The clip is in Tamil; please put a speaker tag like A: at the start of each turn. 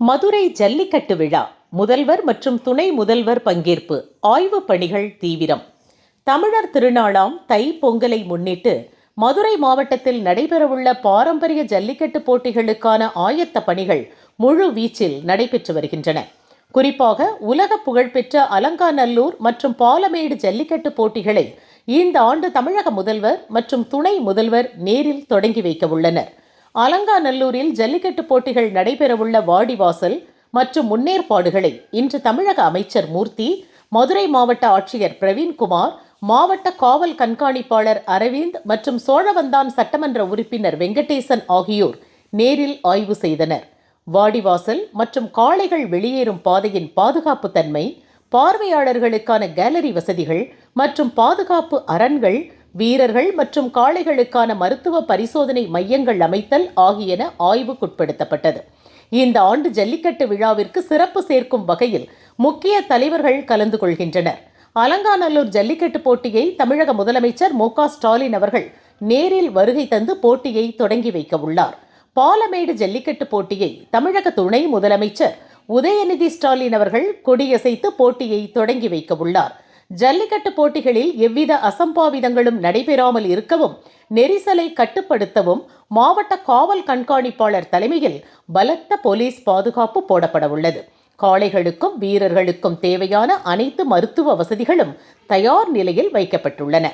A: மதுரை ஜல்லிக்கட்டு விழா முதல்வர் மற்றும் துணை முதல்வர் பங்கேற்பு ஆய்வு பணிகள் தீவிரம். தமிழர் திருநாளாம் தை பொங்கலை முன்னிட்டு மதுரை மாவட்டத்தில் நடைபெறவுள்ள பாரம்பரிய ஜல்லிக்கட்டு போட்டிகளுக்கான ஆயத்த பணிகள் முழு வீச்சில் நடைபெற்று வருகின்றன. குறிப்பாக உலக புகழ்பெற்ற அலங்காநல்லூர் மற்றும் பாலமேடு ஜல்லிக்கட்டு போட்டிகளை இந்த ஆண்டு தமிழக முதல்வர் மற்றும் துணை முதல்வர் நேரில் தொடங்கி வைக்க உள்ளனர். அலங்காநல்லூரில் ஜல்லிக்கட்டு போட்டிகள் நடைபெறவுள்ள வாடிவாசல் மற்றும் முன்னேற்பாடுகளை இன்று தமிழக அமைச்சர் மூர்த்தி, மதுரை மாவட்ட ஆட்சியர் பிரவீன்குமார், மாவட்ட காவல் கண்காணிப்பாளர் அரவிந்த் மற்றும் சோழவந்தான் சட்டமன்ற உறுப்பினர் வெங்கடேசன் ஆகியோர் நேரில் ஆய்வு செய்தனர். வாடிவாசல் மற்றும் காளைகள் வெளியேறும் பாதையின் பாதுகாப்பு தன்மை, பார்வையாளர்களுக்கான கேலரி வசதிகள் மற்றும் பாதுகாப்பு அரண்கள், வீரர்கள் மற்றும் காளைகளுக்கான மருத்துவ பரிசோதனை மையங்கள் அமைத்தல் ஆகியன ஆய்வுக்குட்படுத்தப்பட்டது. இந்த ஆண்டு ஜல்லிக்கட்டு விழாவிற்கு சிறப்பு சேர்க்கும் வகையில் முக்கிய தலைவர்கள் கலந்து கொள்கின்றனர். அலங்காநல்லூர் ஜல்லிக்கட்டு போட்டியை தமிழக முதலமைச்சர் மு.க.ஸ்டாலின் அவர்கள் நேரில் வருகை தந்து போட்டியை தொடங்கி வைக்க உள்ளார். பாலமேடு ஜல்லிக்கட்டு போட்டியை தமிழக துணை முதலமைச்சர் உதயநிதி ஸ்டாலின் அவர்கள் கொடியசைத்து போட்டியை தொடங்கி வைக்க உள்ளார். ஜல்லிக்கட்டு போட்டிகளில் எவ்வித அசம்பாவிதங்களும் நடைபெறாமல் இருக்கவும், நெரிசலை கட்டுப்படுத்தவும் மாவட்ட காவல் கண்காணிப்பாளர் தலைமையில் பலத்த போலீஸ் பாதுகாப்பு போடப்பட உள்ளது. காளைகளுக்கும் வீரர்களுக்கும் தேவையான அனைத்து மருத்துவ வசதிகளும் தயார் நிலையில் வைக்கப்பட்டுள்ளன.